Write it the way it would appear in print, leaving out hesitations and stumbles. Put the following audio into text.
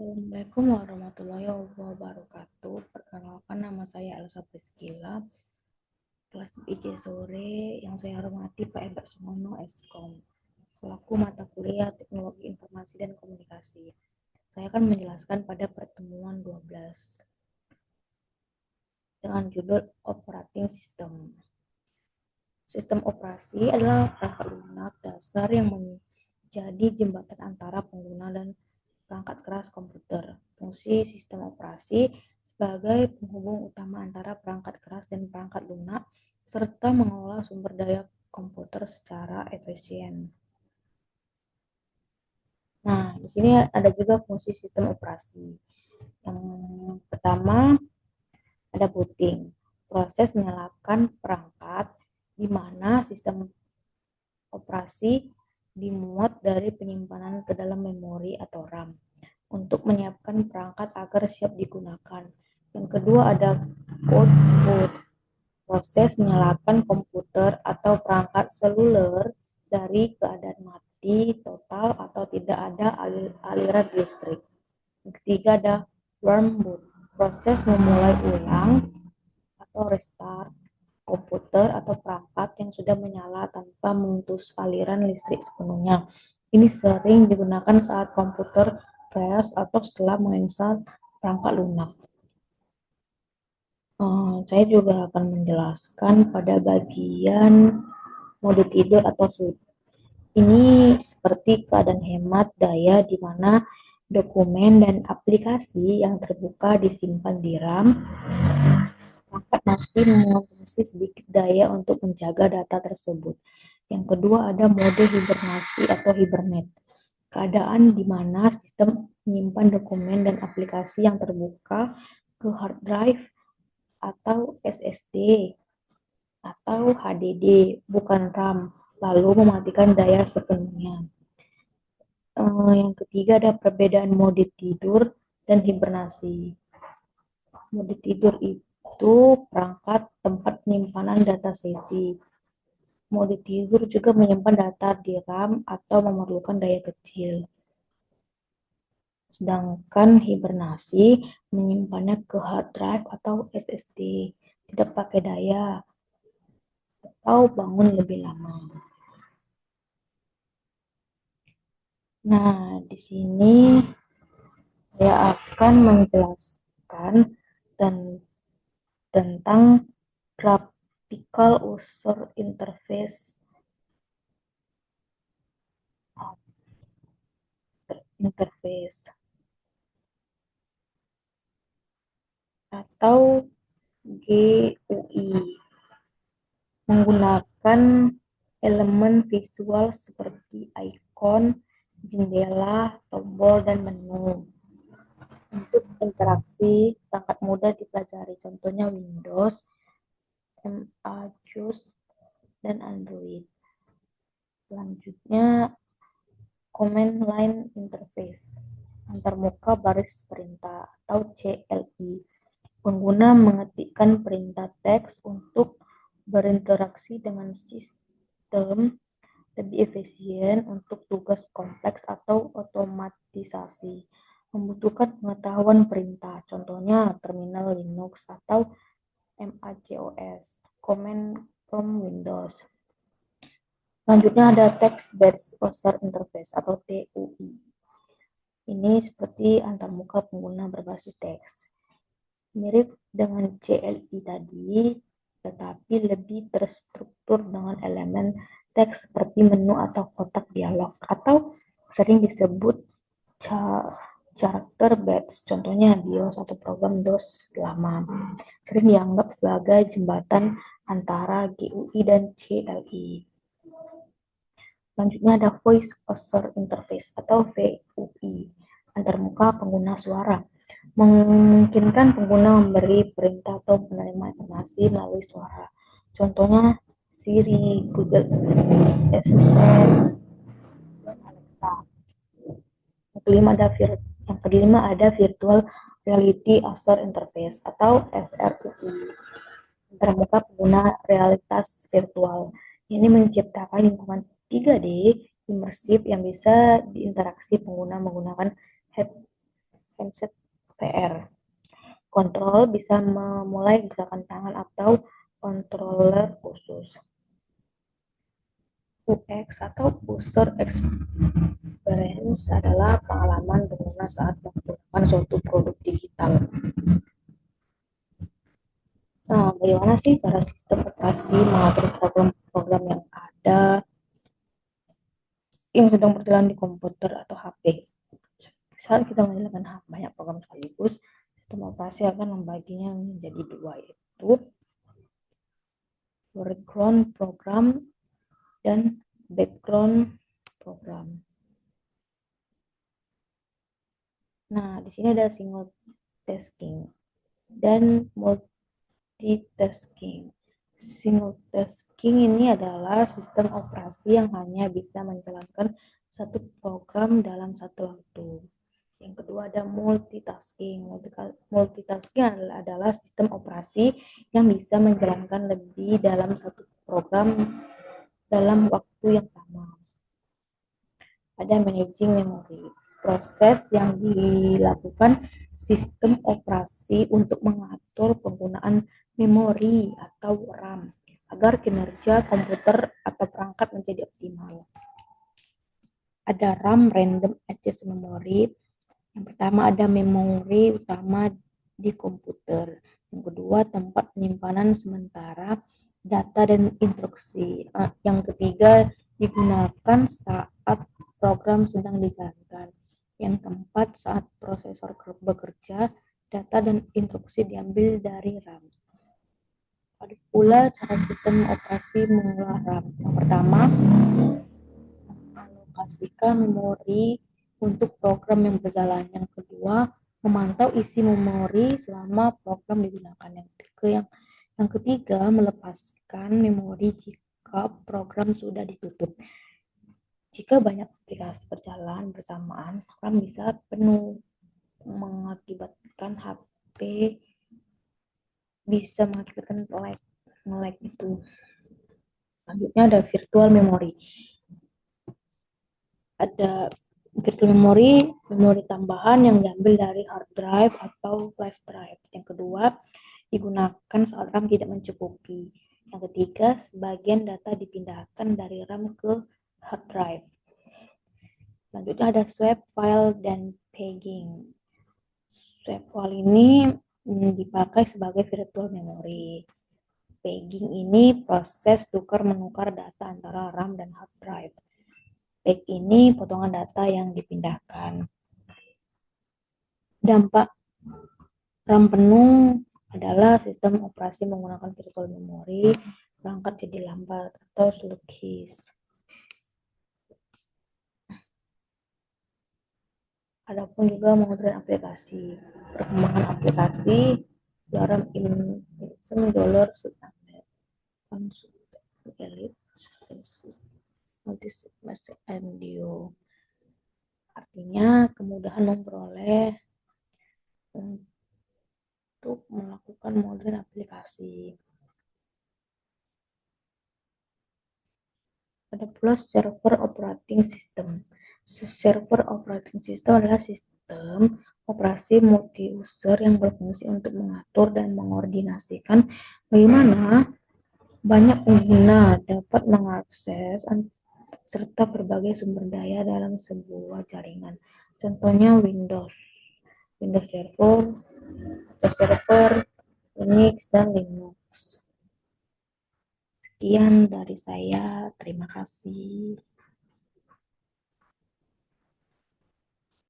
Assalamualaikum warahmatullahi wabarakatuh. Perkenalkan, nama saya Elsa Priscila, kelas IJ sore. Yang saya hormati Pak Ebert Sumono, Eskom, selaku mata kuliah Teknologi Informasi dan Komunikasi. Saya akan menjelaskan pada pertemuan 12 dengan judul Operating System. Sistem operasi adalah perangkat lunak dasar yang menjadi jembatan antara pengguna dan perangkat keras komputer. Fungsi sistem operasi sebagai penghubung utama antara perangkat keras dan perangkat lunak, serta mengelola sumber daya komputer secara efisien. Nah, di sini ada juga fungsi sistem operasi. Yang pertama, ada booting, proses menyalakan perangkat di mana sistem operasi dimuat dari penyimpanan ke dalam memori atau RAM untuk menyiapkan perangkat agar siap digunakan. Yang kedua ada code boot, proses menyalakan komputer atau perangkat seluler dari keadaan mati total atau tidak ada aliran listrik. Yang ketiga ada warm boot, proses memulai ulang atau restart komputer atau perangkat yang sudah menyala tanpa memutus aliran listrik sepenuhnya. Ini sering digunakan saat komputer crash atau setelah menginstal perangkat lunak. Saya juga akan menjelaskan pada bagian mode tidur atau sleep. Ini seperti keadaan hemat daya di mana dokumen dan aplikasi yang terbuka disimpan di RAM. Perangkat masih mengonsumsi sedikit daya untuk menjaga data tersebut. Yang kedua ada mode hibernasi atau hibernate. Keadaan di mana sistem menyimpan dokumen dan aplikasi yang terbuka ke hard drive atau SSD atau HDD, bukan RAM, lalu mematikan daya sepenuhnya. Yang ketiga ada perbedaan mode tidur dan hibernasi. Mode tidur itu perangkat tempat penyimpanan data sesi. Mode tidur juga menyimpan data di RAM atau memerlukan daya kecil. Sedangkan hibernasi menyimpannya ke hard drive atau SSD, tidak pakai daya, atau bangun lebih lama. Nah, di sini saya akan menjelaskan tentang graphical user interface atau GUI, menggunakan elemen visual seperti ikon, jendela, tombol, dan menu. Untuk interaksi sangat mudah dipelajari, contohnya Windows, MacOS, dan Android. Selanjutnya, Command Line Interface, antarmuka baris perintah atau CLI. Pengguna mengetikkan perintah teks untuk berinteraksi dengan sistem lebih efisien untuk tugas kompleks atau otomatisasi. Membutuhkan pengetahuan perintah, contohnya terminal Linux atau MacOS, Command from Windows. Selanjutnya ada Text-Based User Interface atau TUI. Ini seperti antarmuka pengguna berbasis teks. Mirip dengan CLI tadi, tetapi lebih terstruktur dengan elemen teks seperti menu atau kotak dialog, atau sering disebut character based, contohnya BIOS atau program DOS lama. Sering dianggap sebagai jembatan antara GUI dan CLI. Selanjutnya ada Voice User Interface atau VUI, antarmuka pengguna suara. Memungkinkan pengguna memberi perintah atau menerima informasi melalui suara. Contohnya Siri, Google Assistant, dan Alexa. Yang kelima ada Virtual Reality User Interface atau VRUI, antarmuka pengguna realitas virtual. Ini menciptakan lingkungan 3D imersif yang bisa diinteraksi pengguna menggunakan advanced PR. Kontrol bisa memulai gerakan tangan atau controller khusus. UX atau User Experience adalah pengalaman pengguna saat menggunakan suatu produk digital. Nah, bagaimana sih cara sistem operasi mengatur program-program yang ada yang sedang berjalan di komputer atau HP? Saat kita menjalankan banyak program sekaligus, sistem operasi akan membaginya menjadi dua, yaitu foreground program dan background program. Nah, di sini ada single tasking dan multitasking. Single tasking ini adalah sistem operasi yang hanya bisa menjalankan satu program dalam satu waktu. Yang kedua ada multitasking. Multitasking adalah sistem operasi yang bisa menjalankan lebih dalam satu program dalam waktu yang sama. Ada managing memory, proses yang dilakukan sistem operasi untuk mengatur penggunaan memori atau RAM agar kinerja komputer atau perangkat menjadi optimal. Ada RAM, Random Access Memory. Yang pertama ada memori utama di komputer. Yang kedua tempat penyimpanan sementara data dan instruksi. Yang ketiga digunakan saat program sedang dijalankan. Yang keempat saat prosesor bekerja, data dan instruksi diambil dari RAM. Ada pula cara sistem operasi mengolah RAM. Yang pertama, mengalokasikan memori untuk program yang berjalan. Yang kedua, memantau isi memori selama program digunakan. Yang ketiga, melepaskan memori jika program sudah ditutup. Jika banyak aplikasi berjalan bersamaan, RAM bisa penuh, mengakibatkan HP bisa mengakibatkan lag itu. Selanjutnya ada virtual memory. Ada virtual memory, memori tambahan yang diambil dari hard drive atau flash drive. Yang kedua, digunakan saat RAM tidak mencukupi. Yang ketiga, sebagian data dipindahkan dari RAM ke hard drive. Selanjutnya ada swap file dan pegging. Swap file ini dipakai sebagai virtual memory. Pegging ini proses tukar-menukar data antara RAM dan hard drive. Peg ini potongan data yang dipindahkan. Dampak RAM penuh adalah sistem operasi menggunakan virtual memory, perangkat jadi lambat atau sluggish. Adapun juga modern aplikasi. Perkembangan aplikasi dalam $1 artinya kemudahan memperoleh untuk melakukan modern aplikasi. Ada pula server operating system. Server operating system adalah sistem operasi multi-user yang berfungsi untuk mengatur dan mengordinasikan bagaimana banyak pengguna dapat mengakses serta berbagai sumber daya dalam sebuah jaringan. Contohnya Windows Server, atau server Unix dan Linux. Sekian dari saya, terima kasih.